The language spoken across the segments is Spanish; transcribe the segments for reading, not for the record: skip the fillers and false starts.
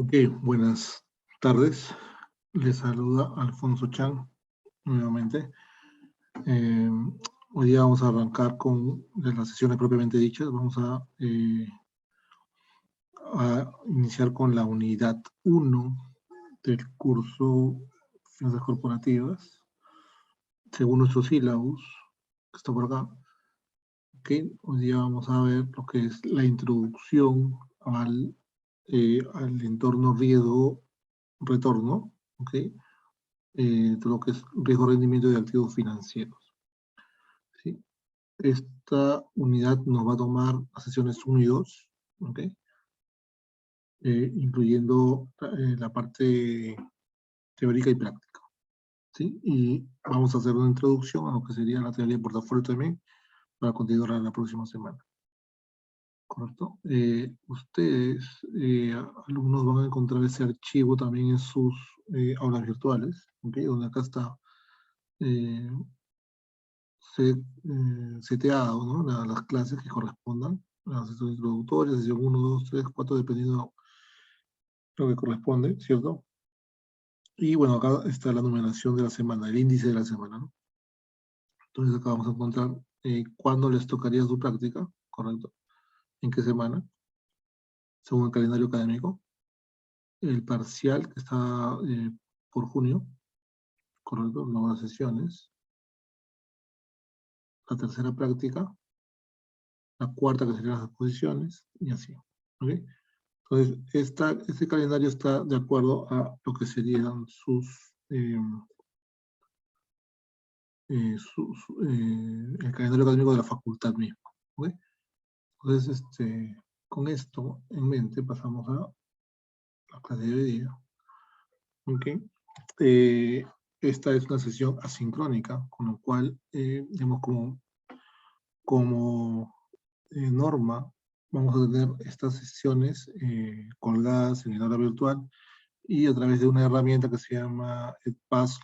Ok, buenas tardes. Les saluda Alfonso Chan nuevamente. Eh, Hoy día vamos a arrancar con las sesiones propiamente dichas. Vamos a iniciar con la unidad 1 del curso Finanzas Corporativas, según nuestro sílabus, que está por acá. Okay. Hoy día vamos a ver lo que es la introducción al entorno riesgo-retorno, ¿okay? Todo lo que es riesgo rendimiento de activos financieros, ¿sí? Esta unidad nos va a tomar las sesiones 1 y 2, ¿okay? Incluyendo la parte teórica y práctica, ¿sí? Y vamos a hacer una introducción a lo que sería la teoría de portafolio también, para continuar la próxima semana. ¿Correcto? Ustedes, alumnos, van a encontrar ese archivo también en sus aulas virtuales, ¿okay? Donde acá está seteado, ¿no? Las clases que correspondan, las sesiones introductorias, sesión 1, 2, 3, 4, dependiendo de lo que corresponde, ¿cierto? Y bueno, acá está la numeración de la semana, el índice de la semana, ¿no? Entonces acá vamos a encontrar cuándo les tocaría su práctica, ¿correcto? En qué semana, según el calendario académico. El parcial, que está por junio, ¿correcto? Nuevas sesiones. La tercera práctica. La cuarta, que serían las exposiciones, y así. ¿Ok? Entonces, este calendario está de acuerdo a lo que serían el calendario académico de la facultad misma. ¿Ok? Entonces, con esto en mente, pasamos a la clase de hoy día. ¿Ok? Esta es una sesión asincrónica, con lo cual, digamos, como norma, vamos a tener estas sesiones colgadas en el aula virtual y a través de una herramienta que se llama Edpass,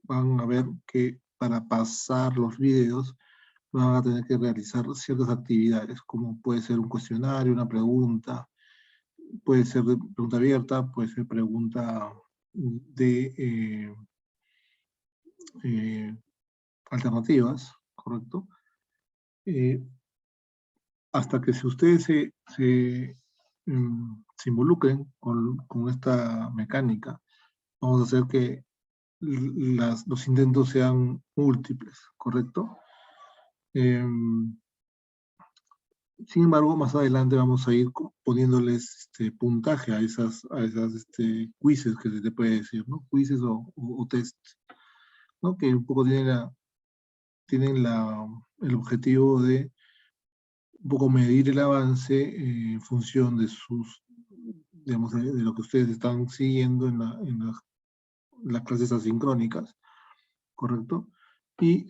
van a ver que para pasar los videos van a tener que realizar ciertas actividades, como puede ser un cuestionario, una pregunta, puede ser de pregunta abierta, puede ser pregunta de alternativas, ¿correcto? Hasta que si ustedes se involucren con esta mecánica, vamos a hacer que los intentos sean múltiples, ¿correcto? Sin embargo, más adelante vamos a ir poniéndoles puntaje a esas quizzes que se te puede decir, ¿no? Quizzes o tests, ¿no? Que un poco tienen el objetivo de un poco medir el avance en función de digamos, de lo que ustedes están siguiendo en las clases asincrónicas, ¿correcto? Y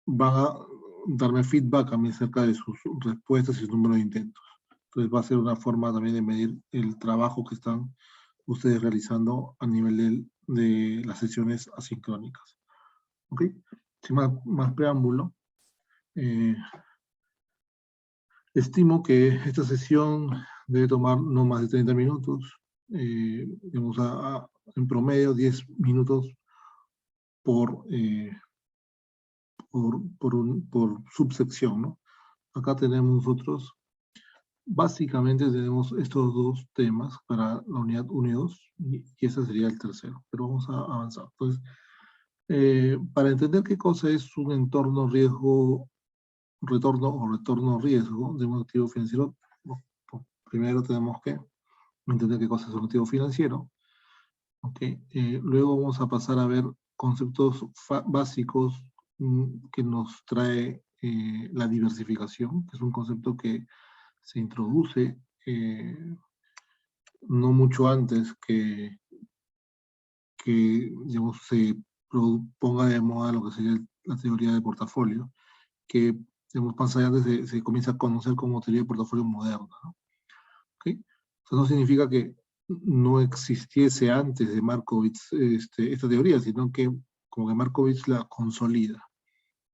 van a darme feedback a mí acerca de sus respuestas y su número de intentos. Entonces va a ser una forma también de medir el trabajo que están ustedes realizando a nivel de las sesiones asincrónicas. ¿Ok? Sin más preámbulo, estimo que esta sesión debe tomar no más de 30 minutos, digamos en promedio 10 minutos por, por subsección, ¿no? Acá tenemos nosotros, básicamente tenemos estos dos temas para la unidad 1 y 2, y ese sería el tercero, pero vamos a avanzar. Entonces, para entender qué cosa es un entorno retorno o retorno riesgo de un activo financiero, primero tenemos que entender qué cosa es un activo financiero. ¿Okay? Luego vamos a pasar a ver conceptos básicos que nos trae la diversificación, que es un concepto que se introduce no mucho antes digamos, se ponga de moda lo que sería la teoría de portafolio, que digamos, más adelante se comienza a conocer como teoría de portafolio moderna, ¿no? ¿Okay? Eso no significa que no existiese antes de Markowitz esta teoría, sino que como que Markowitz la consolida.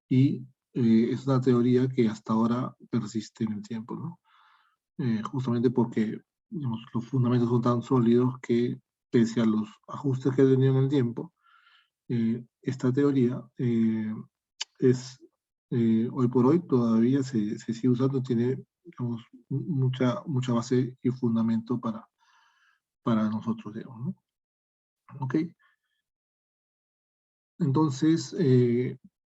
Y es una teoría que hasta ahora persiste en el tiempo, ¿no? justamente porque digamos, los fundamentos son tan sólidos que, pese a los ajustes que ha tenido en el tiempo, esta teoría es, hoy por hoy todavía se sigue usando, tiene digamos, mucha base y fundamento para nosotros, digamos, ¿no? ¿Ok? Entonces,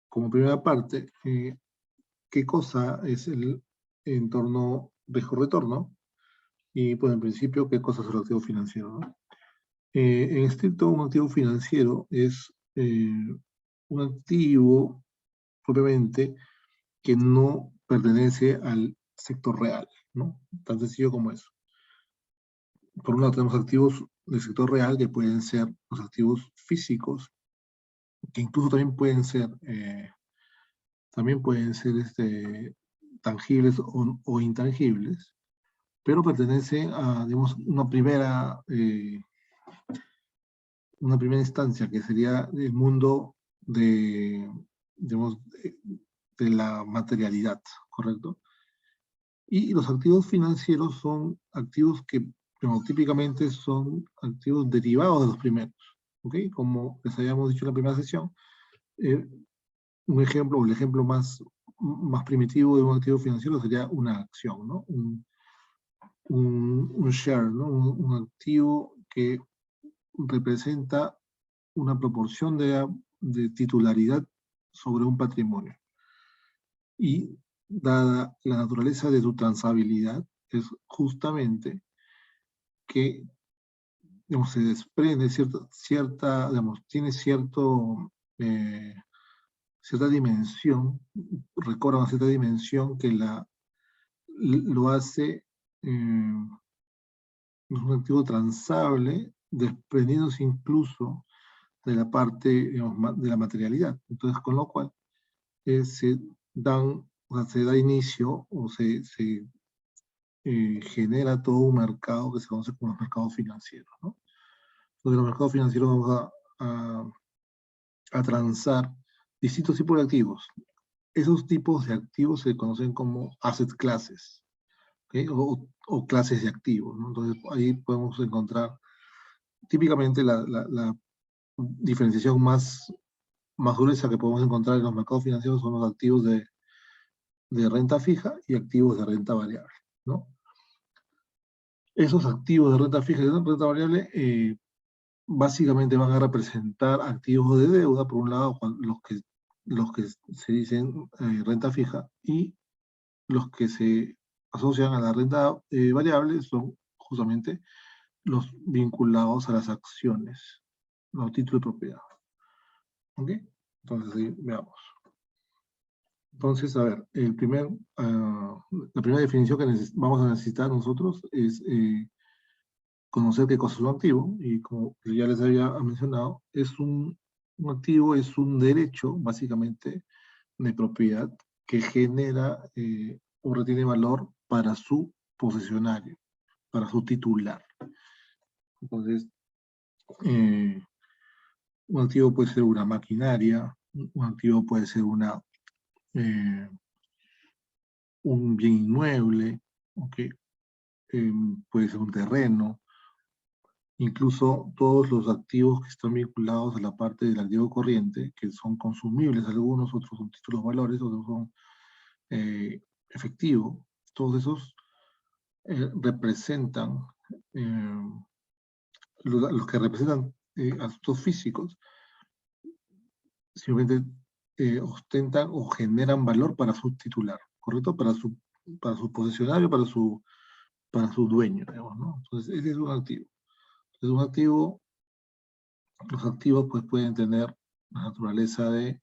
como primera parte, ¿qué cosa es el entorno riesgo-retorno? Y, pues, en principio, ¿qué cosa es el activo financiero, no? En estricto, un activo financiero es un activo, propiamente, que no pertenece al sector real, ¿no? Tan sencillo como eso. Por un lado tenemos activos del sector real, que pueden ser los activos físicos, que incluso también pueden ser tangibles o intangibles, pero pertenece a, digamos, una primera instancia, que sería el mundo digamos, de la materialidad, ¿correcto? Y los activos financieros son activos que, bueno, típicamente son activos derivados de los primeros, ¿ok? Como les habíamos dicho en la primera sesión, eh, el ejemplo más primitivo de un activo financiero sería una acción, ¿no? Un share, ¿no? Un activo que representa una proporción de titularidad sobre un patrimonio. Y dada la naturaleza de su transabilidad, es justamente que, digamos, se desprende tiene cierta dimensión, recorre una cierta dimensión que lo hace un activo transable, desprendiéndose incluso de la parte, digamos, de la materialidad. Entonces, con lo cual, se da inicio o se genera todo un mercado que se conoce como los mercados financieros, ¿no? Entonces, los mercados financieros vamos a transar distintos tipos de activos. Esos tipos de activos se conocen como asset classes, ¿okay? O clases de activos, ¿no? Entonces, ahí podemos encontrar típicamente la diferenciación más gruesa que podemos encontrar en los mercados financieros son los activos de renta fija y activos de renta variable, ¿no? Esos activos de renta fija y de renta variable básicamente van a representar activos de deuda, por un lado, los que se dicen renta fija, y los que se asocian a la renta variable son justamente los vinculados a las acciones, los títulos de propiedad. ¿Ok? Entonces, veamos. Entonces, a ver, la primera definición que vamos a necesitar nosotros es conocer qué cosa es un activo, y como ya les había mencionado, un activo es un derecho, básicamente, de propiedad que genera o retiene valor para su posesionario, para su titular. Entonces, un activo puede ser una maquinaria, un activo puede ser un bien inmueble, ¿okay? Puede ser un terreno, incluso todos los activos que están vinculados a la parte del activo corriente, que son consumibles, algunos, otros son títulos valores, otros son efectivos, todos esos representan, los que representan aspectos físicos, simplemente ostentan o generan valor para su titular, ¿correcto? Para su posesionario, para su dueño, digamos, ¿no? Entonces, ese es un activo. Entonces, los activos pues pueden tener la naturaleza en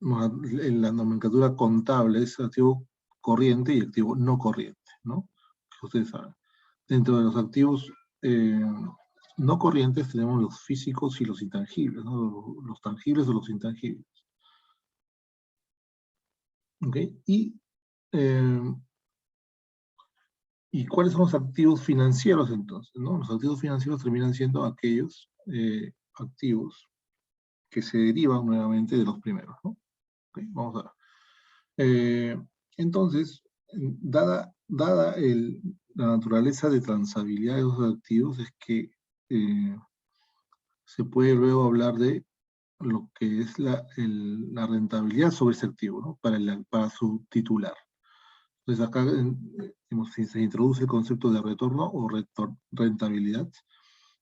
la nomenclatura contable es activo corriente y activo no corriente, ¿no? Que ustedes saben. Dentro de los activos no corrientes tenemos los físicos y los intangibles, ¿no? Los tangibles o los intangibles. ¿Ok? ¿Y cuáles son los activos financieros entonces, ¿no? Los activos financieros terminan siendo aquellos activos que se derivan nuevamente de los primeros, ¿no? Okay, vamos a ver. Entonces, dada la naturaleza de transabilidad de los activos, es que se puede luego hablar de lo que es la rentabilidad sobre ese activo, ¿no? Para su titular. Entonces acá se introduce el concepto de retorno o rentabilidad,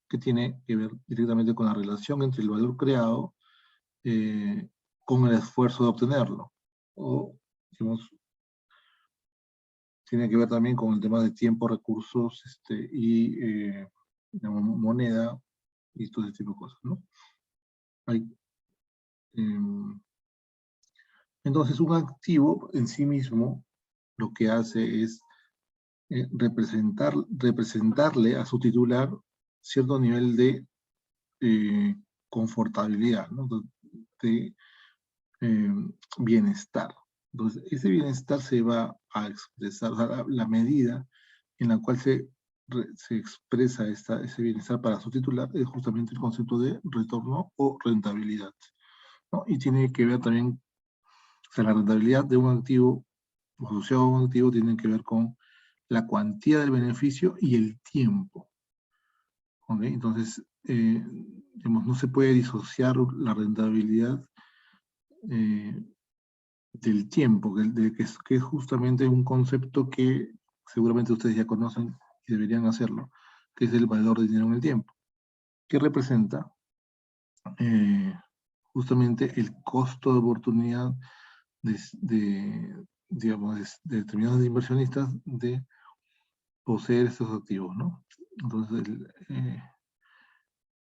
que tiene que ver directamente con la relación entre el valor creado con el esfuerzo de obtenerlo. O, digamos, tiene que ver también con el tema de tiempo, recursos y digamos, moneda y todo ese tipo de cosas, ¿no? Entonces, un activo en sí mismo lo que hace es representarle a su titular cierto nivel de confortabilidad, ¿no? De bienestar. Entonces, ese bienestar se va a expresar, o sea, la medida en la cual se expresa ese bienestar para su titular es justamente el concepto de retorno o rentabilidad, ¿no? Y tiene que ver también, o sea, la rentabilidad de un activo asociado a un activo tiene que ver con la cuantía del beneficio y el tiempo. ¿Okay? Entonces, digamos, no se puede disociar la rentabilidad del tiempo, que es justamente un concepto que seguramente ustedes ya conocen y deberían hacerlo, que es el valor del dinero en el tiempo, que representa justamente el costo de oportunidad digamos, de determinados inversionistas de poseer estos activos, ¿no? Entonces,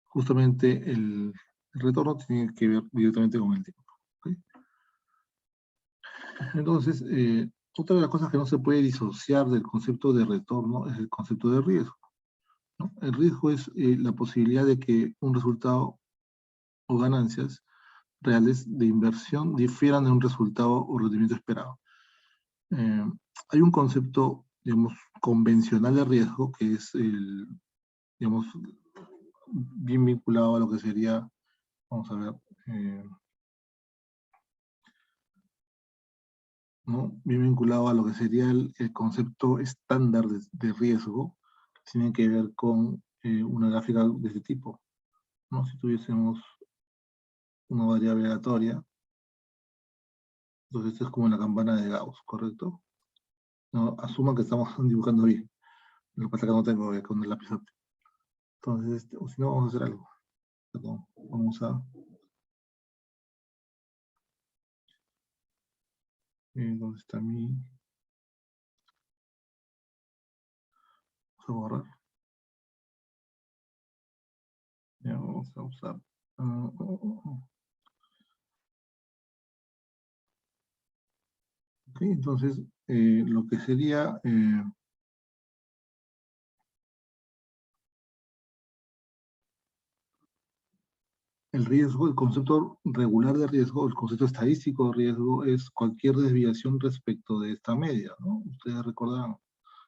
justamente el retorno tiene que ver directamente con el tiempo. ¿Okay? Entonces, otra de las cosas que no se puede disociar del concepto de retorno es el concepto de riesgo, ¿no? El riesgo es la posibilidad de que un resultado o ganancias reales de inversión difieran de un resultado o rendimiento esperado. Hay un concepto, digamos, convencional de riesgo que es digamos, bien vinculado a lo que sería, vamos a ver, ¿no? Bien vinculado a lo que sería el concepto estándar de riesgo, que tiene que ver con una gráfica de este tipo, ¿no? Si tuviésemos una variable aleatoria, entonces esto es como la campana de Gauss, ¿correcto? No, asuma que estamos dibujando bien. Lo que pasa es que no tengo con el lápiz óptico. Entonces, o si no, vamos a hacer algo. Perdón, vamos a... ¿dónde está mi...? Vamos a borrar. Ya, vamos a usar... Ok, entonces, lo que sería... el riesgo, el concepto regular de riesgo, el concepto estadístico de riesgo es cualquier desviación respecto de esta media, ¿no? Ustedes recordarán,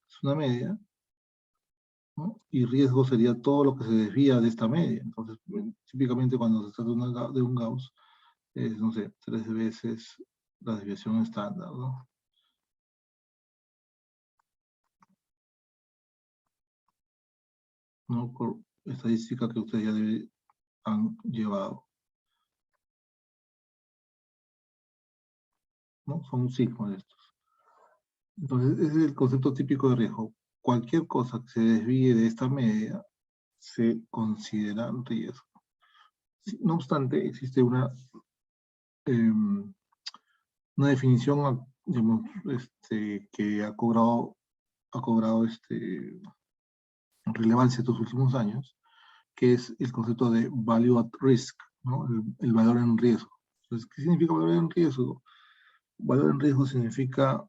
es una media, ¿no? Y riesgo sería todo lo que se desvía de esta media. Entonces, típicamente cuando se trata de un Gauss, es, no sé, 3 veces la desviación estándar, ¿no? ¿No? Por estadística que ustedes ya han llevado, ¿no? Son un sigma de estos. Entonces, ese es el concepto típico de riesgo. Cualquier cosa que se desvíe de esta media se considera riesgo. No obstante, existe una definición, digamos, que ha cobrado relevancia estos últimos años, que es el concepto de value at risk, ¿no? El valor en riesgo. Entonces, ¿qué significa valor en riesgo? Valor en riesgo significa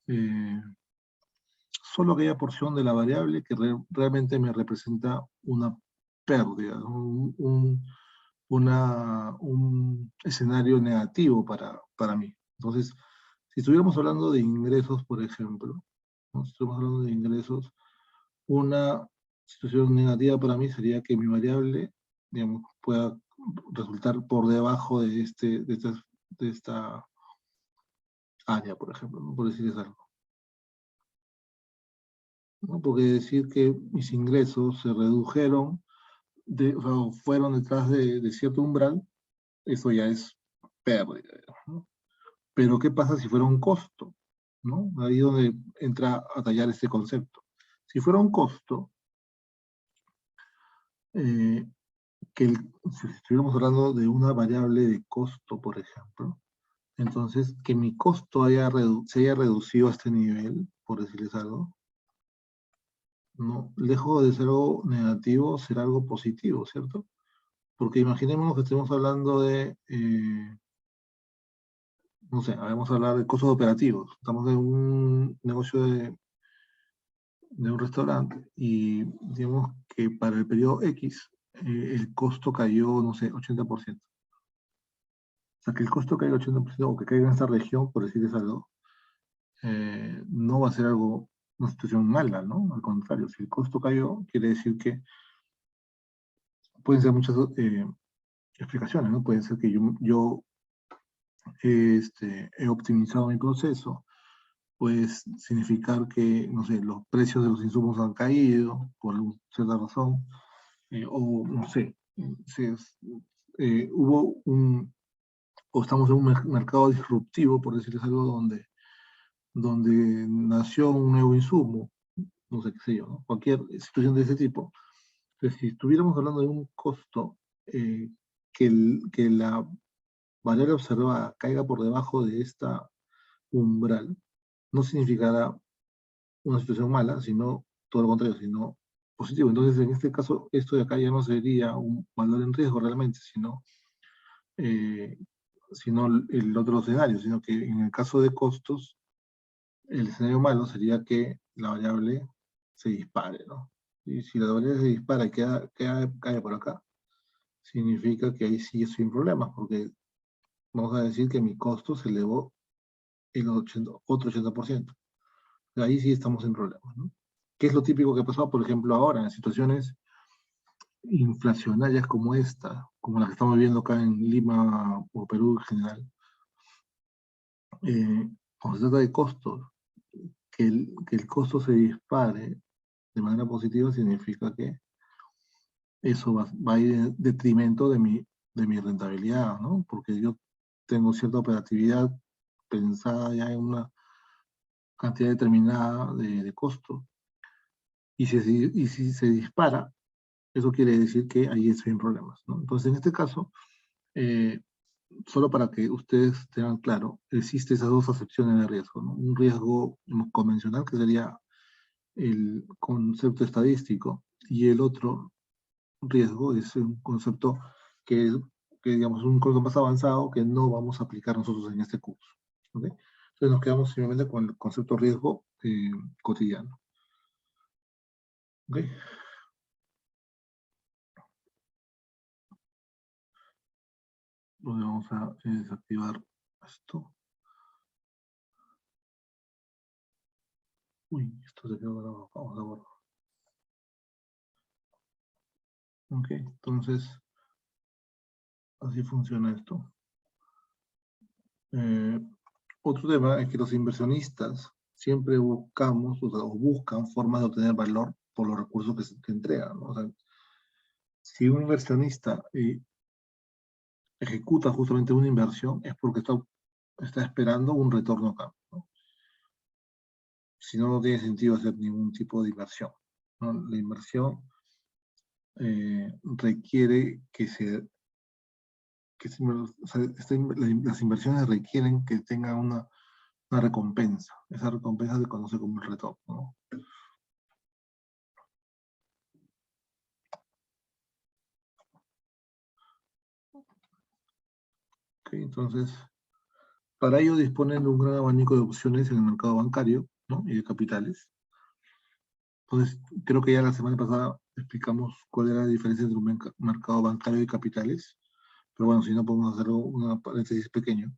solo aquella porción de la variable que realmente me representa una pérdida, ¿no? un escenario negativo para mí. Entonces, si estuviéramos hablando de ingresos, por ejemplo, ¿no? Si estuviéramos hablando de ingresos, una situación negativa para mí sería que mi variable, digamos, pueda resultar por debajo de esta área, por ejemplo, ¿no? Por decirles algo. ¿no? Porque decir que mis ingresos se redujeron, o sea, fueron detrás de cierto umbral, eso ya es pérdida, ¿no? Pero ¿qué pasa si fuera un costo? ¿No? Ahí es donde entra a tallar este concepto. Si fuera un costo, eh, si estuviéramos hablando de una variable de costo, por ejemplo, entonces que mi costo se haya reducido a este nivel, por decirles algo, no, lejos de ser algo negativo, será algo positivo, ¿cierto? Porque imaginémonos que estemos hablando de, no sé, vamos a hablar de costos operativos. Estamos en un negocio de un restaurante y digamos que para el periodo X el costo cayó, no sé, 80%. O sea, que el costo caiga 80% o que caiga en esta región, por decirles algo, no va a ser algo, una situación mala, ¿no? Al contrario, si el costo cayó, quiere decir que pueden ser muchas explicaciones, ¿no? Puede ser que yo he optimizado mi proceso, puede significar que, no sé, los precios de los insumos han caído por cierta razón, o no sé, hubo o estamos en un mercado disruptivo, por decirles algo, donde nació un nuevo insumo, no sé qué sé yo, ¿no? Cualquier situación de ese tipo. Entonces, si estuviéramos hablando de un costo, que la variable observada caiga por debajo de esta umbral, no significará una situación mala, sino todo lo contrario, sino positivo. Entonces, en este caso, esto de acá ya no sería un valor en riesgo realmente, eh, sino el otro escenario, sino que en el caso de costos, el escenario malo sería que la variable se dispare, ¿no? Y si la variable se dispara y cae por acá, significa que ahí sí estoy en problemas, porque vamos a decir que mi costo se elevó el otro 80%. Ahí sí estamos en problemas, ¿no? ¿Qué es lo típico que ha pasado, por ejemplo, ahora en situaciones inflacionarias como esta, como la que estamos viviendo acá en Lima o Perú en general? Cuando se trata de costos, que el costo se dispare de manera positiva significa que eso va a ir en detrimento de mi rentabilidad, ¿no? Porque yo tengo cierta operatividad pensada ya en una cantidad determinada de costo. Y si se dispara, eso quiere decir que ahí estoy en problemas, ¿no? Entonces, en este caso, eh, solo para que ustedes tengan claro, existen esas dos acepciones de riesgo, ¿no? Un riesgo convencional, que sería el concepto estadístico, y el otro riesgo es un concepto que digamos, un concepto más avanzado que no vamos a aplicar nosotros en este curso. ¿Ok? Entonces nos quedamos simplemente con el concepto riesgo cotidiano. ¿Ok? Vamos a desactivar esto. Uy, esto se quedó grabado. Vamos a borrar. Ok, entonces así funciona esto. Otro tema es que los inversionistas siempre buscamos, o buscan formas de obtener valor por los recursos que entregan, ¿no? O sea, si un inversionista ejecuta justamente una inversión, es porque está esperando un retorno acá, ¿no? Si no, no tiene sentido hacer ningún tipo de inversión, ¿no? La inversión requiere o sea, las inversiones requieren que tengan una recompensa. Esa recompensa se conoce como el retorno, ¿no? Ok, entonces, para ello disponen de un gran abanico de opciones en el mercado bancario, ¿no? Y de capitales. Entonces, creo que ya la semana pasada explicamos cuál era la diferencia entre un mercado bancario y capitales. Pero bueno, si no, podemos hacer una paréntesis pequeño.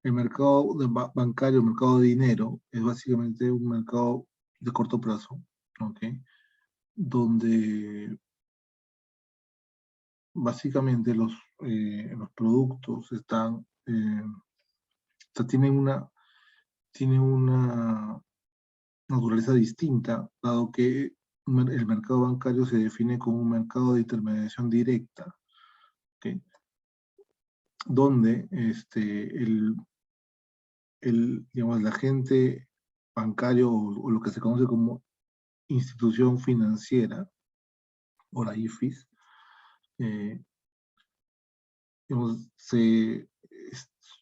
El mercado bancario, el mercado de dinero, es básicamente un mercado de corto plazo, ¿ok? Donde básicamente los productos o sea, tienen una naturaleza distinta, dado que el mercado bancario se define como un mercado de intermediación directa, ¿okay? Donde digamos, el agente bancario o lo que se conoce como institución financiera, o la IFIS, digamos,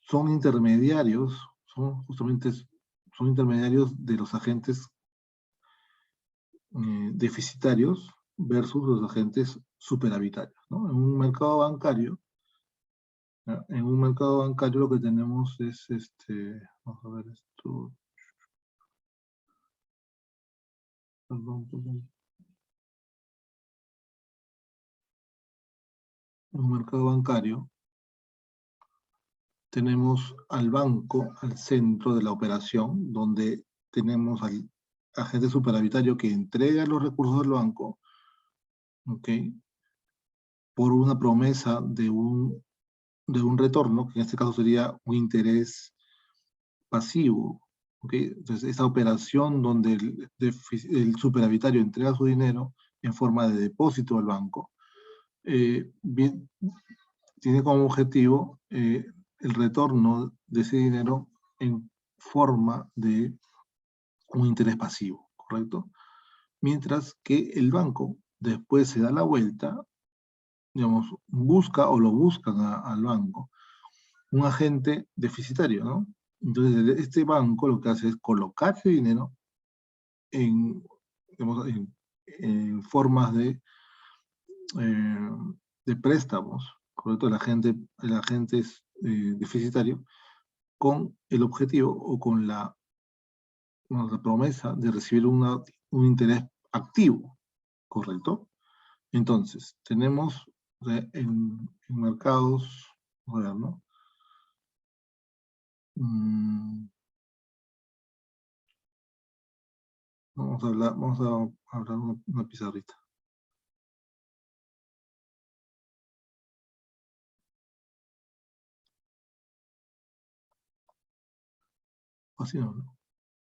son intermediarios, son intermediarios de los agentes deficitarios versus los agentes superavitarios, ¿no? En un mercado bancario, ¿no? En un mercado bancario lo que tenemos es vamos a ver esto. Perdón. En un mercado bancario tenemos al banco al centro de la operación, donde tenemos al agente superavitario que entrega los recursos del banco, ¿ok? Por una promesa de un retorno, que en este caso sería un interés pasivo, ¿ok? Entonces, esa operación donde el superavitario entrega su dinero en forma de depósito al banco, tiene como objetivo el retorno de ese dinero en forma de un interés pasivo, ¿correcto? Mientras que el banco después se da la vuelta, digamos, busca o lo buscan al banco un agente deficitario, ¿no? Entonces, este banco lo que hace es colocar ese dinero en, digamos, en formas de préstamos, ¿correcto? El agente es deficitario, con el objetivo o con la promesa de recibir un interés activo, ¿correcto? Entonces, tenemos en mercados, a ver, ¿no? Vamos a hablar una pizarrita. Así no, ¿no?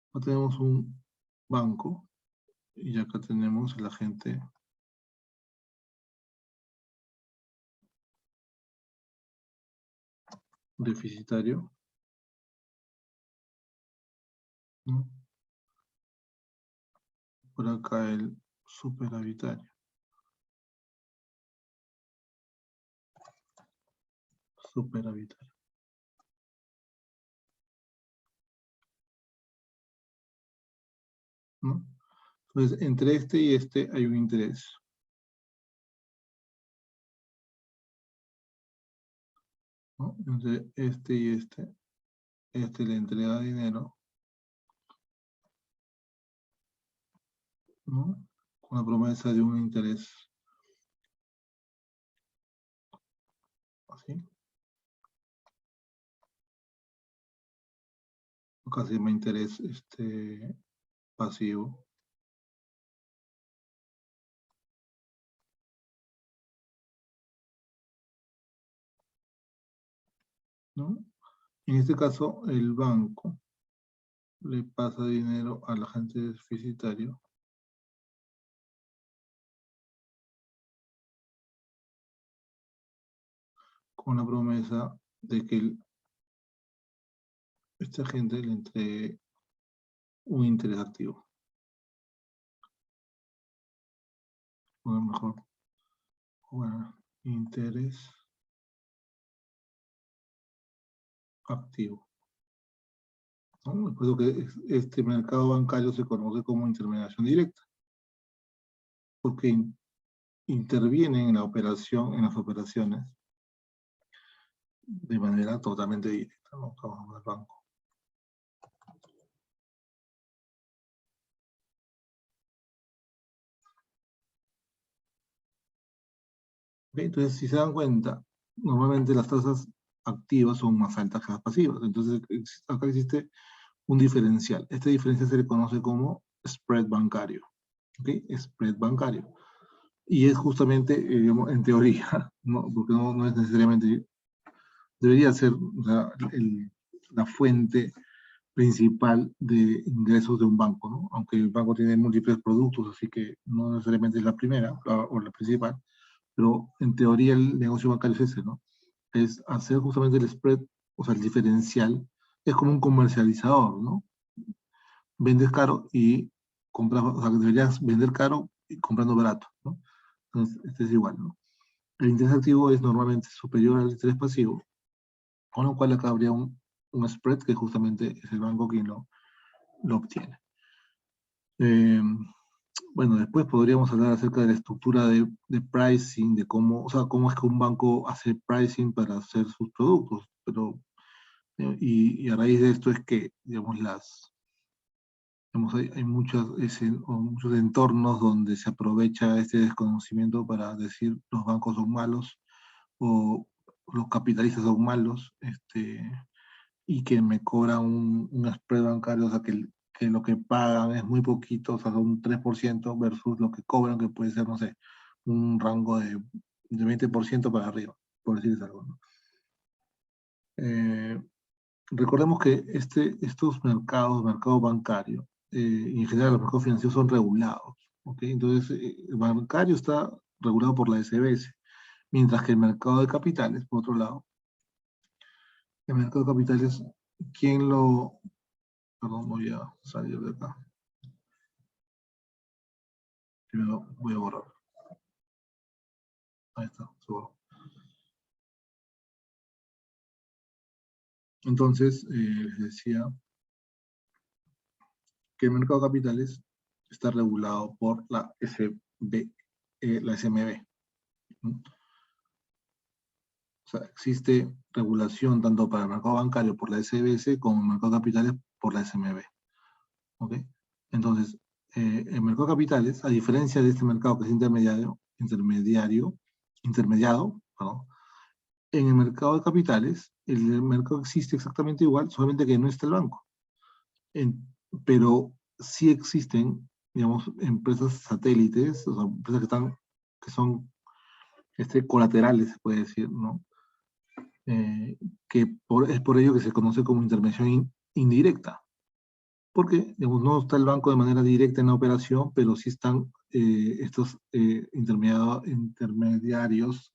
Acá tenemos un banco y acá tenemos el agente deficitario, ¿no? Por acá el superavitario. Superavitario. ¿No? Entonces, entre este y este hay un interés. ¿No? Entre este y este le entrega dinero, ¿no? Con la promesa de un interés. Así. Acá se llama interés pasivo. ¿No? En este caso, el banco le pasa dinero al agente deficitario con la promesa de que este agente le entregue un interés activo. O mejor, bueno, interés activo, ¿no? Recuerdo que este mercado bancario se conoce como intermediación directa, porque intervienen en la operación, en las operaciones, de manera totalmente directa, ¿no? Trabajamos al banco. ¿Okay? Entonces, si se dan cuenta, normalmente las tasas activas son más altas que las pasivas. Entonces, acá existe un diferencial. Este diferencial se le conoce como spread bancario. ¿Ok? Spread bancario. Y es justamente, digamos, en teoría, ¿no? Porque no es necesariamente, debería ser, o sea, la fuente principal de ingresos de un banco, ¿no? Aunque el banco tiene múltiples productos, así que no necesariamente es la primera o la principal, pero en teoría el negocio bancario es ese, ¿no? Es hacer justamente el spread, o sea, el diferencial, es como un comercializador, ¿no? Vendes caro y compras, o sea, deberías vender caro y comprando barato, ¿no? Entonces, este es igual, ¿no? El interés activo es normalmente superior al interés pasivo, con lo cual acá habría un spread que justamente es el banco quien lo obtiene. Bueno, después podríamos hablar acerca de la estructura de pricing, de cómo, o sea, cómo es que un banco hace pricing para hacer sus productos, pero, y a raíz de esto es que, digamos, digamos, hay muchos entornos donde se aprovecha este desconocimiento para decir los bancos son malos o los capitalistas son malos, y que me cobran un spread bancario, o sea, que lo que pagan es muy poquito, o sea, un 3% versus lo que cobran, que puede ser, no sé, un rango de 20% para arriba, por decirles algo, ¿no? Recordemos que estos mercado bancario, y en general los mercados financieros son regulados, ¿ok? Entonces, el bancario está regulado por la SBS, mientras que el mercado de capitales, por otro lado, el mercado de capitales, ¿quién lo...? Perdón, voy a salir de acá. Primero voy a borrar. Ahí está, se borró. Entonces, les decía que el mercado de capitales está regulado por la la SMB. ¿No? O sea, existe regulación tanto para el mercado bancario por la SBS como el mercado de capitales por la SMB. ¿Ok? Entonces, el mercado de capitales, a diferencia de este mercado que es intermediado, perdón, en el mercado de capitales, el mercado existe exactamente igual, solamente que no está el banco. Pero sí existen, digamos, empresas satélites, o sea, empresas que son colaterales, se puede decir, ¿no? Es por ello que se conoce como intervención indirecta, porque digamos, no está el banco de manera directa en la operación, pero sí están estos intermediarios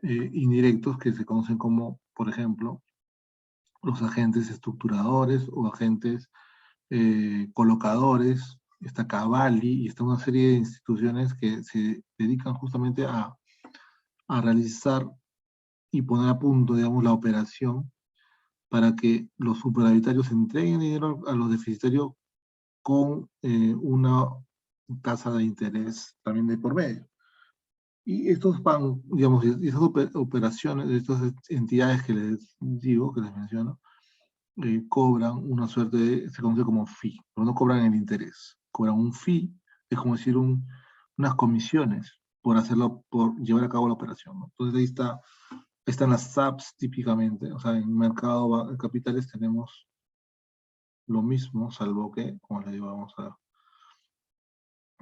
indirectos que se conocen como, por ejemplo, los agentes estructuradores o agentes colocadores, está Cavalli y está una serie de instituciones que se dedican justamente a realizar y poner a punto, digamos, la operación para que los superavitarios entreguen dinero a los deficitarios con una tasa de interés también de por medio. Y estos van, digamos, y esas operaciones, de estas entidades que les digo, que les menciono, cobran una suerte se conoce como fee, pero no cobran el interés, cobran un fee, es como decir unas comisiones por hacerlo, por llevar a cabo la operación, ¿no? Entonces ahí están las SAPs típicamente, o sea, en el mercado de capitales tenemos lo mismo, salvo que, como le digo,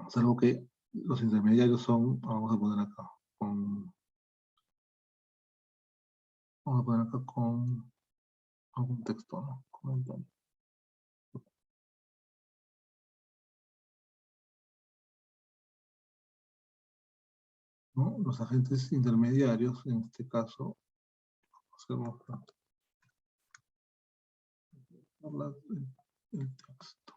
salvo que los intermediarios son, vamos a poner acá, con algún texto, ¿no? Comentario. ¿No? Los agentes intermediarios, en este caso, hacemos el texto.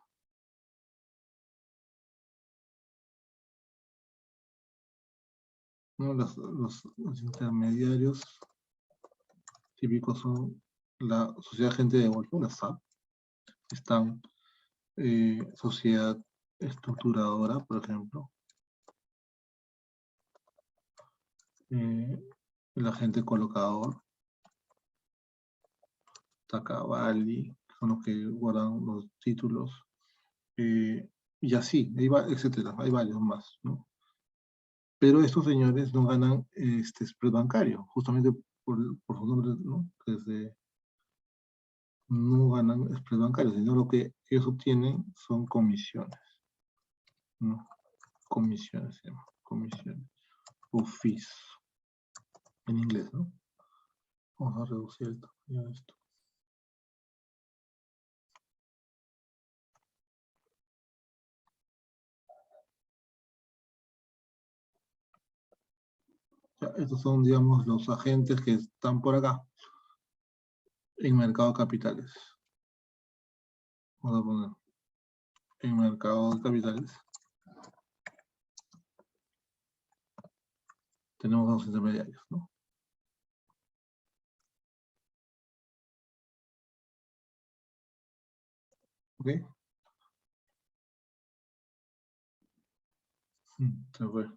¿No? Los intermediarios típicos son la sociedad agente de bolsa, la SAP, están sociedad estructuradora, por ejemplo, el agente colocador, Takavali, que son los que guardan los títulos, y así, etcétera, hay varios más, ¿no? Pero estos señores no ganan spread bancario, justamente por su nombre, ¿no? No ganan spread bancario, sino lo que ellos obtienen son comisiones, ¿no? Comisiones, se llama, comisiones, o fees, en inglés, ¿no? Vamos a reducir el tamaño de esto. Ya, estos son, digamos, los agentes que están por acá en mercado de capitales. Vamos a poner en mercado de capitales. Tenemos los intermediarios, ¿no? ¿Ok? Se fue.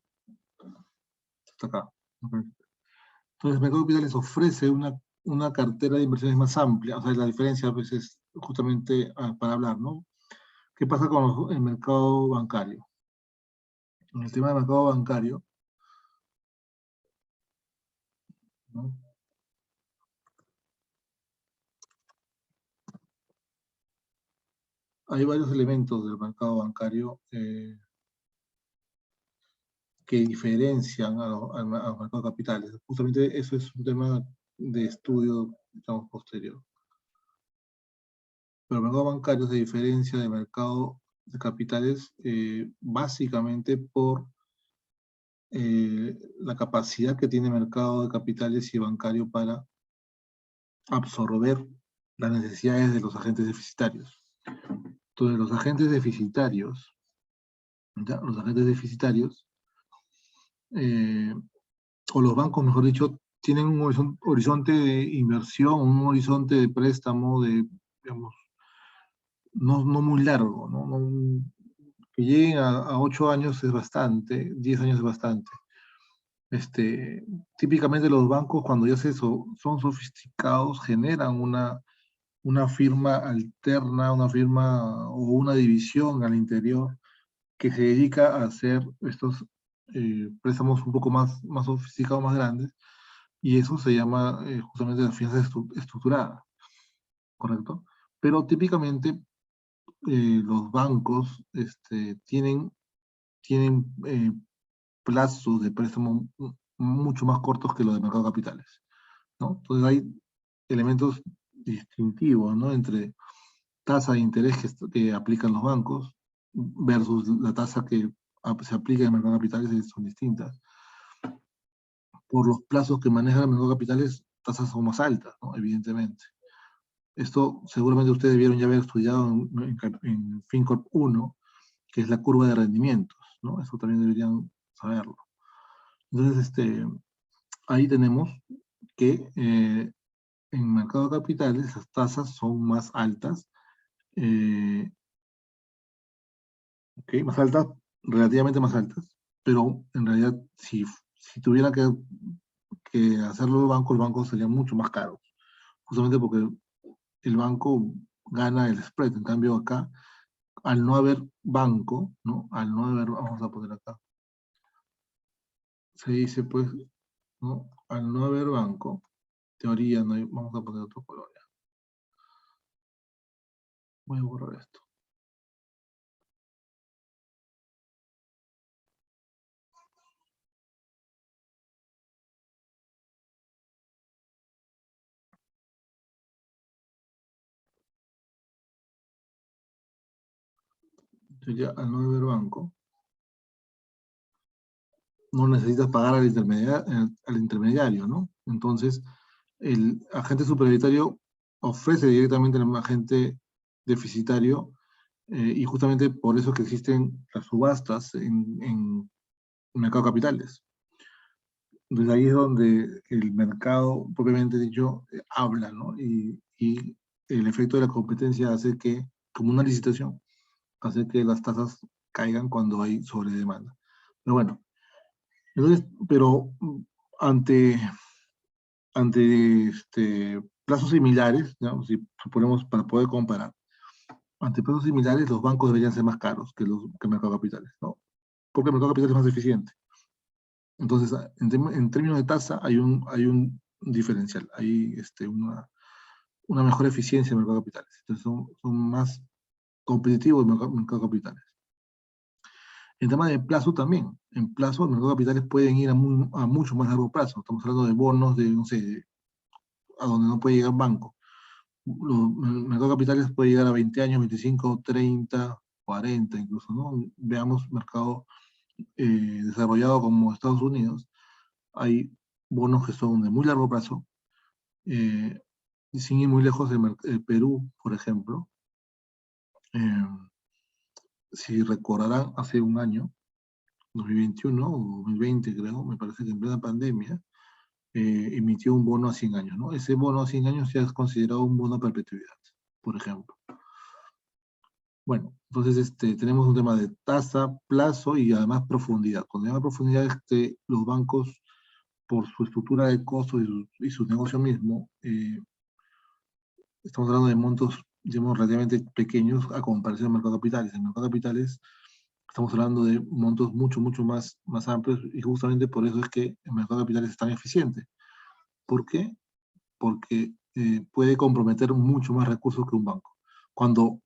Está acá. Ok. Entonces, el mercado de capitales ofrece una cartera de inversiones más amplia. O sea, la diferencia a veces, justamente para hablar, ¿no? ¿Qué pasa con el mercado bancario? En el tema del mercado bancario, ¿no? Hay varios elementos del mercado bancario que diferencian al mercado de capitales. Justamente eso es un tema de estudio, digamos, posterior. Pero el mercado bancario se diferencia del mercado de capitales básicamente por la capacidad que tiene el mercado de capitales y bancario para absorber las necesidades de los agentes deficitarios. Entonces, los agentes deficitarios, ¿ya? Los agentes deficitarios, o los bancos, mejor dicho, tienen un horizonte de inversión, un horizonte de préstamo de, digamos, no muy largo, ¿no? Que lleguen a 8 años es bastante, 10 años es bastante. Típicamente los bancos, cuando ya son sofisticados, generan una firma alterna, una firma o una división al interior que se dedica a hacer estos préstamos un poco más sofisticados, más grandes, y eso se llama justamente la finanza estructurada, ¿correcto? Pero típicamente los bancos tienen plazos de préstamo mucho más cortos que los de mercado de capitales, ¿no? Entonces hay elementos distintivos, ¿no? Entre tasa de interés que aplican los bancos versus la tasa que se aplica en el mercado de capitales son distintas. Por los plazos que maneja el mercado de capitales, tasas son más altas, ¿no? Evidentemente. Esto seguramente ustedes debieron ya haber estudiado en FinCorp 1, que es la curva de rendimientos, ¿no? Eso también deberían saberlo. Entonces, ahí tenemos que en mercado de capitales las tasas son más altas, eh, ¿ok? Más altas, relativamente más altas, pero en realidad si tuviera que hacerlo los bancos serían mucho más caros, justamente porque el banco gana el spread. En cambio acá, al no haber banco, ¿no? Al no haber, vamos a poner acá, se dice pues, ¿no? Al no haber banco, teoría, no hay, vamos a poner otro color ya. Voy a borrar esto. Entonces ya al no haber banco, no necesitas pagar al intermediario, ¿no? Entonces, el agente supervisorio ofrece directamente al agente deficitario y justamente por eso es que existen las subastas en el mercado de capitales. Entonces ahí es donde el mercado, propiamente dicho, habla, ¿no? Y el efecto de la competencia hace que, como una licitación, hace que las tasas caigan cuando hay sobredemanda. Pero bueno, entonces, pero ante, ante plazos similares, ¿no? Si suponemos para poder comparar, ante plazos similares los bancos deberían ser más caros que el mercado de capitales, ¿no? Porque el mercado de capitales es más eficiente. Entonces, en términos de tasa hay un diferencial, hay una mejor eficiencia en el mercado de capitales. Entonces son más competitivos el mercado de capitales. En tema de plazo también. En plazo, el mercado de capitales pueden ir a mucho más largo plazo. Estamos hablando de bonos de, no sé, a donde no puede llegar banco. El mercado de capitales puede llegar a 20 años, 25, 30, 40 incluso, ¿no? Veamos mercado desarrollado como Estados Unidos. hay bonos que son de muy largo plazo, y sin ir muy lejos de Perú, por ejemplo. Si recordarán, hace un año, 2021 o 2020 creo, me parece que en plena pandemia, emitió un bono a 100 años, ¿no? Ese bono a 100 años ya es considerado un bono a perpetuidad, por ejemplo. Bueno, entonces tenemos un tema de tasa, plazo y además profundidad. Cuando llama profundidad, los bancos, por su estructura de costos y su negocio mismo, estamos hablando de montos, digamos, relativamente pequeños a comparación del mercado de capitales. En el mercado de capitales estamos hablando de montos mucho más amplios, y justamente por eso es que el mercado de capitales es tan eficiente. ¿Por qué? Porque puede comprometer mucho más recursos que un banco. Cuando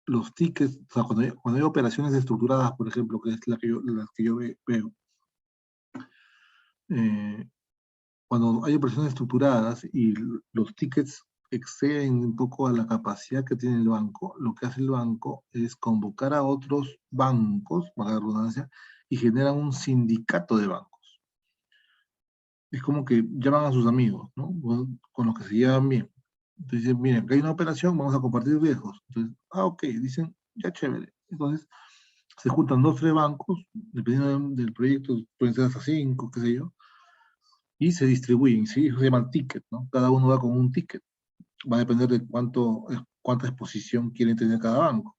los tickets, o sea, cuando hay operaciones estructuradas, por ejemplo, que es las que yo veo, cuando hay operaciones estructuradas y los tickets exceden un poco a la capacidad que tiene el banco, lo que hace el banco es convocar a otros bancos, valga la redundancia, y generan un sindicato de bancos. Es como que llaman a sus amigos, ¿no? Con los que se llevan bien. Entonces dicen, miren, acá hay una operación, vamos a compartir riesgos. Entonces, ok, dicen, ya chévere. Entonces, se juntan 2, 3 bancos, dependiendo del proyecto, pueden ser hasta 5, qué sé yo, y se distribuyen, ¿sí? Eso se llama ticket, ¿no? Cada uno va con un ticket. Va a depender de cuánta exposición quieren tener cada banco.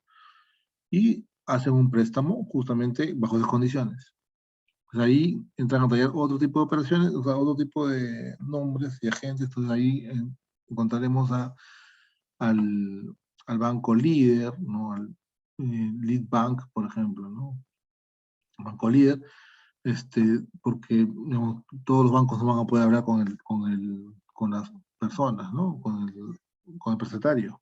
Y hacen un préstamo justamente bajo esas condiciones. Pues ahí entran a tallar otro tipo de operaciones, o sea, otro tipo de nombres y agentes. Entonces ahí encontraremos al, al banco líder, ¿no? Al lead bank, por ejemplo, ¿no? Banco líder, porque digamos, todos los bancos no van a poder hablar con las personas, ¿no? Con el prestatario.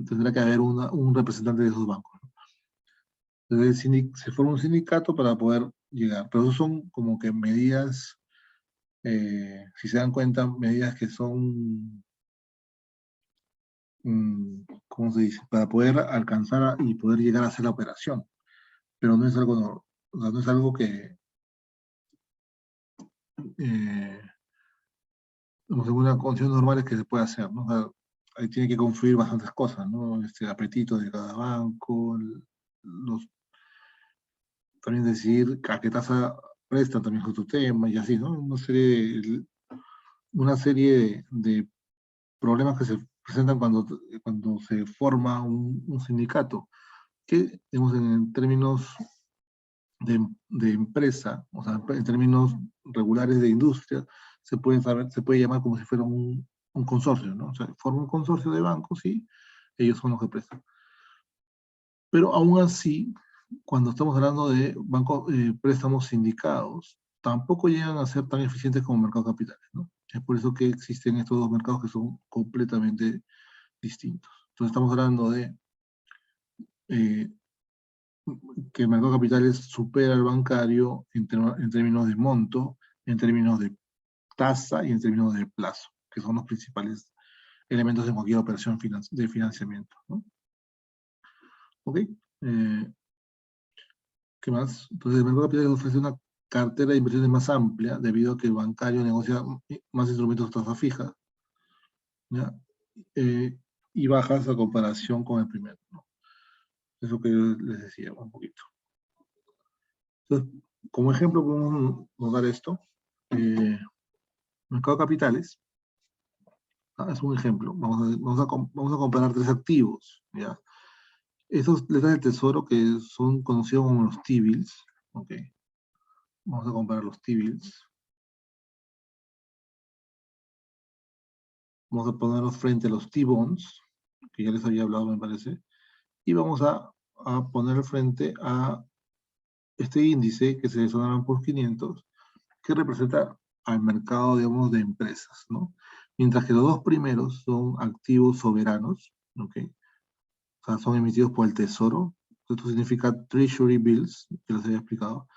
Tendrá que haber un representante de esos bancos, ¿no? Entonces se forma un sindicato para poder llegar, pero esos son como que medidas, si se dan cuenta, medidas que son, ¿cómo se dice? Para poder alcanzar y poder llegar a hacer la operación, pero no es algo, o sea, no es algo que, eh, en una condición normal es que se puede hacer, ¿no? O sea, ahí tiene que confluir bastantes cosas, ¿no? El apetito de cada banco, también decidir a qué tasa prestan también es otro tema, y así, ¿no? Una serie de problemas que se presentan cuando se forma un sindicato, que, digamos, en términos de empresa, o sea, en términos regulares de industria, se puede llamar como si fuera un consorcio, ¿no? O sea, forma un consorcio de bancos y ellos son los que prestan. Pero aún así, cuando estamos hablando de bancos, préstamos sindicados, tampoco llegan a ser tan eficientes como mercados capitales, ¿no? Es por eso que existen estos dos mercados que son completamente distintos. Entonces estamos hablando de eh, que el mercado de capitales supera al bancario en términos de monto, en términos de tasa y en términos de plazo, que son los principales elementos de cualquier operación de financiamiento, ¿no? ¿Ok? ¿Qué más? Entonces, el mercado de capitales ofrece una cartera de inversiones más amplia, debido a que el bancario negocia más instrumentos de tasa fija, ¿ya? Y bajas a comparación con el primero, ¿no? Eso que yo les decía un poquito. Entonces, como ejemplo podemos notar esto. Mercado de capitales, es un ejemplo. Vamos a comparar 3 activos, ¿ya? Esos letras del tesoro que son conocidos como los T-bills, ¿ok? Vamos a comparar los T-bills. Vamos a ponerlos frente a los T-bonds, que ya les había hablado, me parece. Y vamos a poner frente a este índice que se desonarán por 500, que representa al mercado, digamos, de empresas, ¿no? Mientras que los dos primeros son activos soberanos, ¿ok? O sea, son emitidos por el Tesoro. Esto significa Treasury Bills, que les había explicado,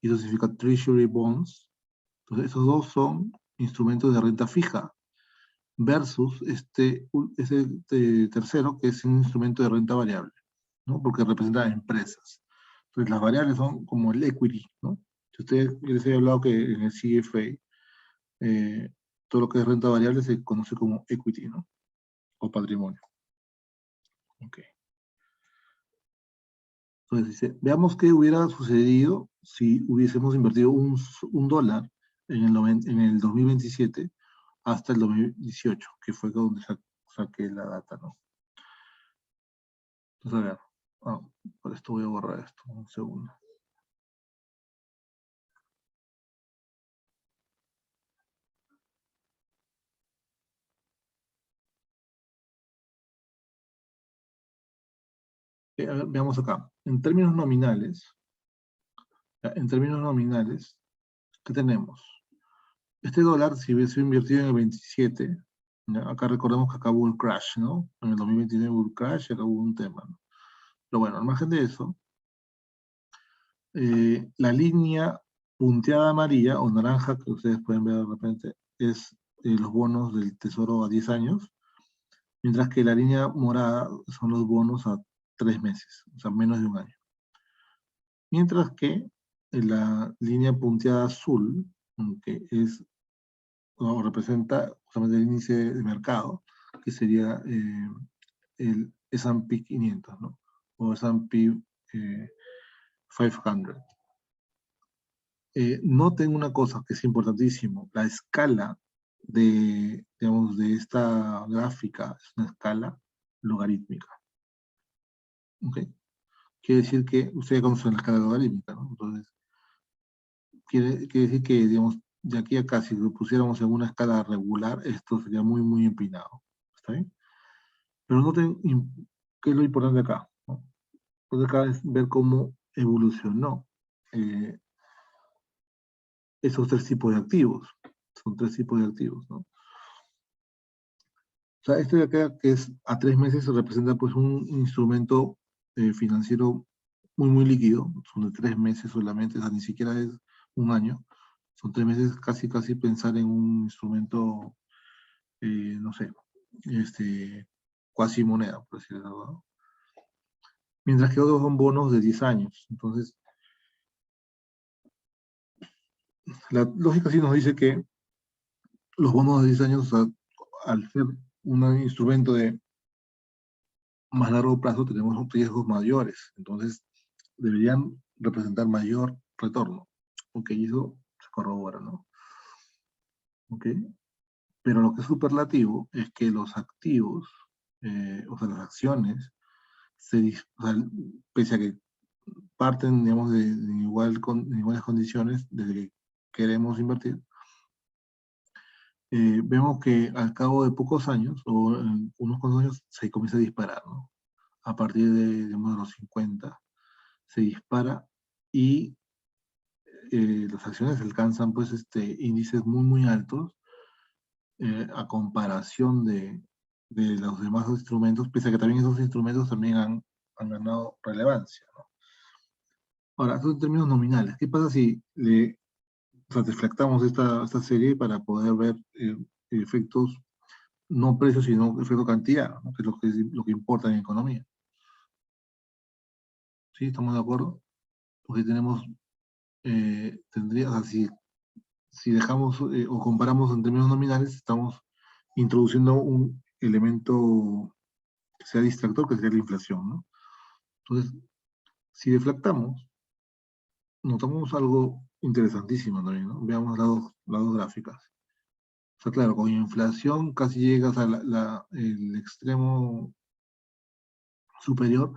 y eso significa Treasury Bonds. Entonces, esos dos son instrumentos de renta fija, versus este tercero, que es un instrumento de renta variable, ¿no? Porque representa a empresas. Entonces, las variables son como el equity, ¿no? Yo les he hablado que en el CFA, todo lo que es renta variable se conoce como equity, ¿no? O patrimonio. Ok. Entonces dice, veamos qué hubiera sucedido si hubiésemos invertido un dólar en el 2027 hasta el 2018, que fue donde saqué la data, ¿no? Entonces, a ver, por esto voy a borrar esto, un segundo. A ver, veamos acá. En términos nominales, ¿qué tenemos? Este dólar, si hubiese invertido en el 27, ¿ya? Acá recordemos que acá hubo el crash, ¿no? En el 2029 hubo el crash y acá hubo un tema, ¿no? Pero bueno, al margen de eso, la línea punteada amarilla o naranja que ustedes pueden ver de repente es los bonos del Tesoro a 10 años, mientras que la línea morada son los bonos a 3 meses, o sea, menos de un año. Mientras que la línea punteada azul, que es, o representa justamente el índice de mercado, que sería el S&P 500, ¿no? O S&P 500. Noten una cosa que es importantísimo, la escala digamos, de esta gráfica es una escala logarítmica. ¿Ok? Quiere decir que ustedes conocen la escala logarítmica, ¿no? Entonces, quiere decir que, digamos, de aquí a acá, si lo pusiéramos en una escala regular, esto sería muy, muy empinado. ¿Está bien? Pero noten qué es lo importante acá, ¿no? Entonces, acá es ver cómo evolucionó esos tres tipos de activos. Son tres tipos de activos, ¿no? O sea, esto de acá, que es a 3 meses, representa pues un instrumento financiero muy, muy líquido. Son de 3 meses solamente, o sea, ni siquiera es un año. Son 3 meses casi, casi pensar en un instrumento, no sé, cuasi moneda, por decirlo así, ¿no? Mientras que otros son bonos de 10 años. Entonces, la lógica sí nos dice que los bonos de 10 años, o sea, al ser un instrumento de más largo plazo, tenemos riesgos mayores. Entonces, deberían representar mayor retorno. Ok, eso se corrobora, ¿no? Ok, pero lo que es superlativo es que los activos, o sea, las acciones, o sea, pese a que parten, digamos, de iguales condiciones desde que queremos invertir, vemos que al cabo de pocos años, o en unos cuantos años, se comienza a disparar, ¿no? A partir de, digamos, de los 50, se dispara y las acciones alcanzan pues índices muy muy altos a comparación de los demás instrumentos, pese a que también esos instrumentos también han ganado relevancia, ¿no? Ahora, eso en términos nominales, ¿qué pasa si o sea, deflactamos esta serie para poder ver efectos, no precios, sino efecto cantidad, ¿no? Que es lo que importa en economía? ¿Sí? ¿Estamos de acuerdo? Porque tenemos, o sea, si dejamos o comparamos en términos nominales, estamos introduciendo un elemento que sea distractor, que sería la inflación, ¿no? Entonces, si deflactamos, notamos algo interesantísimo también, ¿no? Veamos las dos gráficas. O sea, claro, con inflación casi llegas a el extremo superior,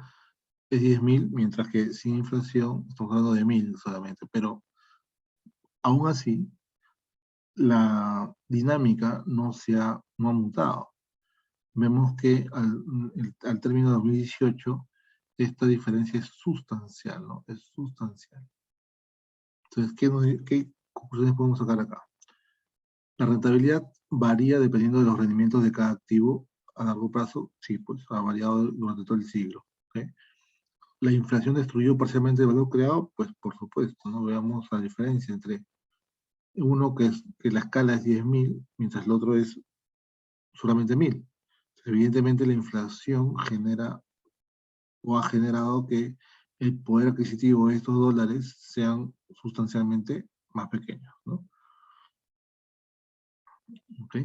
es 10.000, mientras que sin inflación estamos hablando de 1.000 solamente. Pero aún así, la dinámica no ha mutado. Vemos que al término de 2018 esta diferencia es sustancial, ¿no? Es sustancial. Entonces, ¿qué conclusiones podemos sacar acá? La rentabilidad varía dependiendo de los rendimientos de cada activo a largo plazo. Sí, pues ha variado durante todo el siglo. ¿Ok? La inflación destruyó parcialmente el valor creado, pues por supuesto, ¿no? Veamos la diferencia entre uno que la escala es 10.000, mientras el otro es solamente 1.000. Evidentemente la inflación genera o ha generado que el poder adquisitivo de estos dólares sean sustancialmente más pequeños, ¿no? ¿Ok?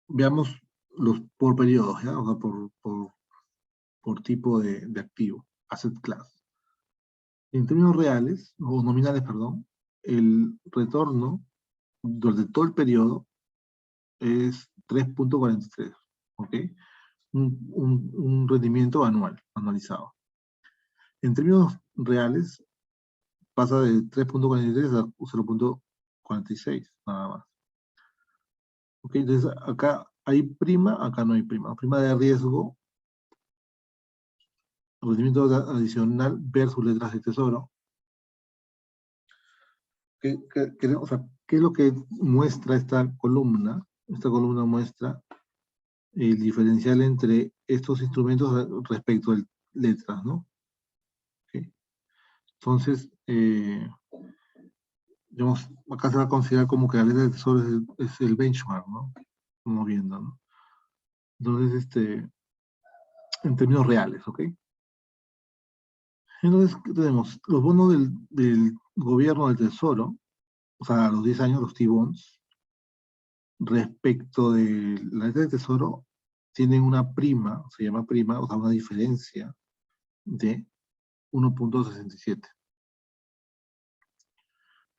Veamos los por periodos, ¿ya? O sea, por tipo de activo, asset class. En términos reales, o nominales, perdón, el retorno durante todo el periodo es 3.43, ¿ok? Un rendimiento anual, anualizado. En términos reales, pasa de 3.43 a 0.46, nada más. ¿Ok? Entonces, acá hay prima, acá no hay prima. Prima de riesgo, rendimiento adicional versus letras de tesoro. O sea, ¿qué es lo que muestra esta columna? Esta columna muestra el diferencial entre estos instrumentos respecto de letras, ¿no? ¿Okay? Entonces, digamos, acá se va a considerar como que la letra de tesoro es el benchmark, ¿no? Estamos viendo, ¿no? Entonces, en términos reales, ¿ok? Entonces, ¿qué tenemos? Los bonos del gobierno del tesoro, o sea, a los 10 años, los T-bonds, respecto de la letra de tesoro, tienen una prima, se llama prima, o sea, una diferencia de 1.67.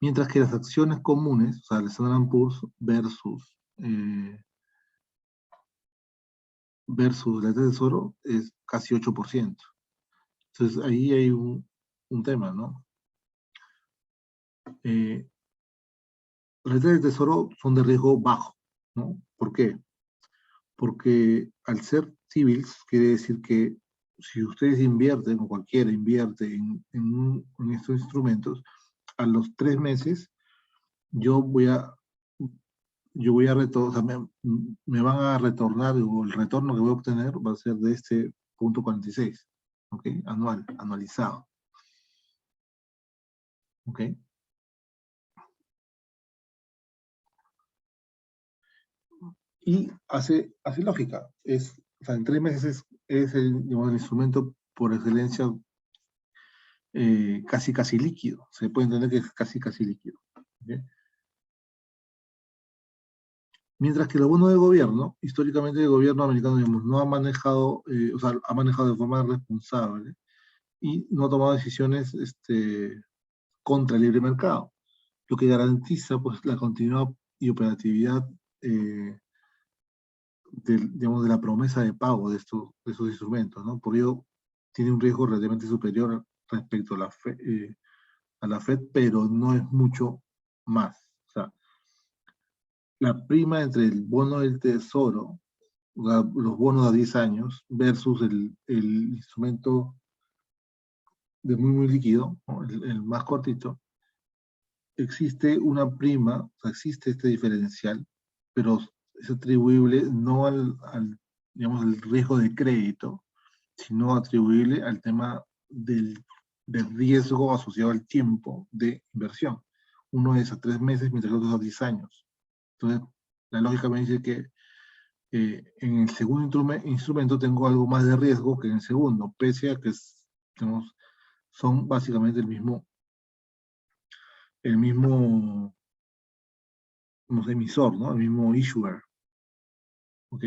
Mientras que las acciones comunes, o sea, el Standard & Poor's versus la letra de tesoro, es casi 8%. Entonces, ahí hay un tema, ¿no? Las letras de tesoro son de riesgo bajo, ¿no? ¿Por qué? Porque al ser civils, quiere decir que si ustedes invierten, o cualquiera invierte en estos instrumentos, a los 3 meses yo voy a retornar, o sea, me van a retornar, o el retorno que voy a obtener va a ser de este punto 46, ¿ok? Anualizado, ¿ok? Y hace lógica, o sea, en 3 meses es digamos, el instrumento por excelencia casi líquido, se puede entender que es casi líquido, ¿okay? Mientras que los bonos de gobierno, históricamente el gobierno americano, digamos, no ha manejado, o sea, ha manejado de forma responsable y no ha tomado decisiones contra el libre mercado, lo que garantiza pues la continuidad y operatividad digamos, de la promesa de pago de esos instrumentos, ¿no? Por ello tiene un riesgo relativamente superior respecto a la Fed, pero no es mucho más. O sea, la prima entre el bono del tesoro, los bonos a 10 años, versus el instrumento de muy líquido, ¿no? El más cortito, existe una prima, o sea, existe este diferencial, pero es atribuible no digamos, al riesgo de crédito, sino atribuible al tema del riesgo asociado al tiempo de inversión. Uno es a 3 meses, mientras el otro es a 10 años. Entonces, la lógica me dice que en el segundo instrumento tengo algo más de riesgo que en el segundo, pese a que digamos, son básicamente el mismo emisor, ¿no? El mismo issuer. ¿Ok?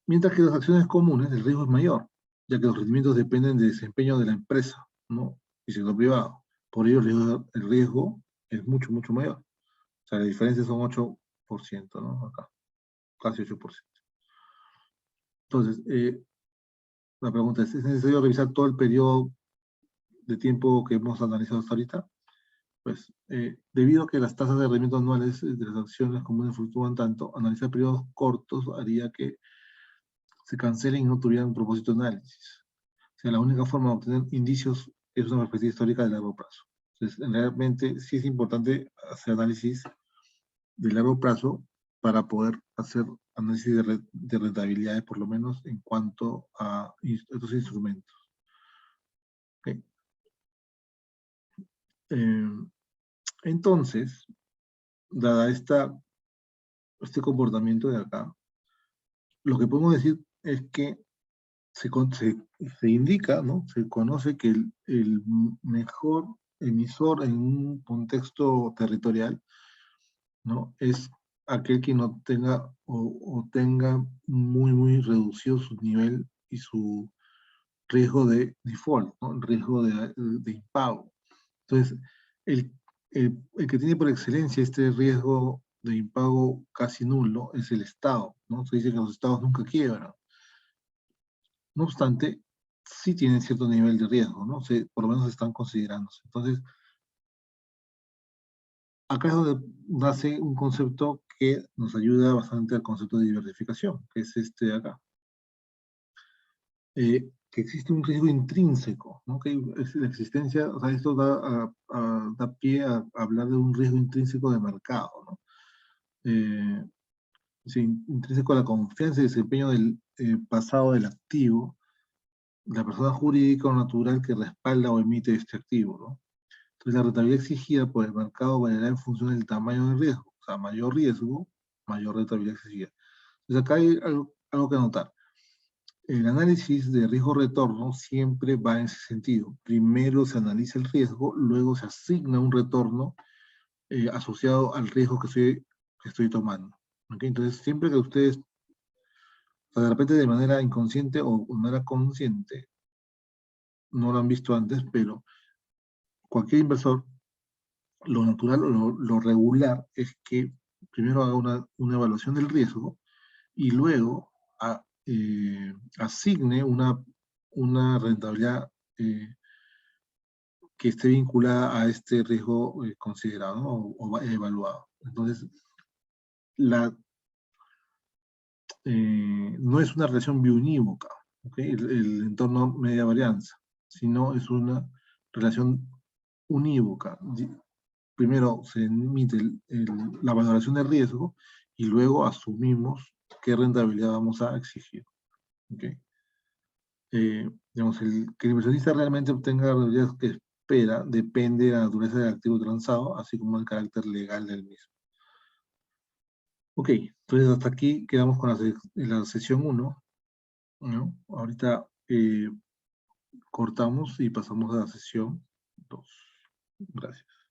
Mientras que las acciones comunes, el riesgo es mayor, ya que los rendimientos dependen del desempeño de la empresa, ¿no? Y sector privado. Por ello, el riesgo es mucho mayor. O sea, la diferencia son 8%, ¿no? Acá, casi 8%. Entonces, la pregunta ¿es necesario revisar todo el periodo de tiempo que hemos analizado hasta ahorita? Pues, debido a que las tasas de rendimiento anuales de las acciones comunes fluctúan tanto, analizar periodos cortos haría que se cancelen y no tuvieran un propósito de análisis. O sea, la única forma de obtener indicios es una perspectiva histórica de largo plazo. Entonces, realmente sí es importante hacer análisis de largo plazo para poder hacer análisis de rentabilidades, por lo menos en cuanto a estos instrumentos. ¿Okay? Entonces, dada este comportamiento de acá, lo que podemos decir es que se indica, ¿no? Se conoce que el mejor emisor en un contexto territorial, ¿no? Es aquel que no tenga o tenga muy reducido su nivel y su riesgo de default, ¿no? El riesgo de impago. Entonces, el que tiene por excelencia este riesgo de impago casi nulo es el Estado, ¿no? Se dice que los Estados nunca quiebran. No obstante, sí tienen cierto nivel de riesgo, ¿no? Por lo menos están considerándose. Entonces, acá es donde nace un concepto que nos ayuda bastante al concepto de diversificación, que es este de acá. Que existe un riesgo intrínseco, ¿no? Que es la existencia, o sea, esto da pie a hablar de un riesgo intrínseco de mercado, ¿no? Sí, intrínseco a la confianza y desempeño del pasado del activo, la persona jurídica o natural que respalda o emite este activo, ¿no? Entonces, la rentabilidad exigida por el mercado variará en función del tamaño del riesgo. O sea, mayor riesgo, mayor rentabilidad exigida. Entonces, acá hay algo que anotar. El análisis de riesgo-retorno siempre va en ese sentido. Primero se analiza el riesgo, luego se asigna un retorno asociado al riesgo que estoy tomando. ¿Okay? Entonces, siempre que ustedes, o sea, de repente de manera inconsciente o de manera consciente, no lo han visto antes, pero cualquier inversor, lo natural o lo regular es que primero haga una evaluación del riesgo y luego asigne una rentabilidad que esté vinculada a este riesgo considerado, ¿no? o evaluado. Entonces, no es una relación biunívoca, ¿okay? El entorno media varianza, sino es una relación unívoca. Primero se emite la valoración de riesgo y luego asumimos qué rentabilidad vamos a exigir. ¿Okay? Digamos, que el inversionista realmente obtenga la rentabilidad que espera depende de la naturaleza del activo transado, así como el carácter legal del mismo. Ok, entonces hasta aquí quedamos con la sesión 1, ¿no? Ahorita cortamos y pasamos a la sesión 2. Gracias.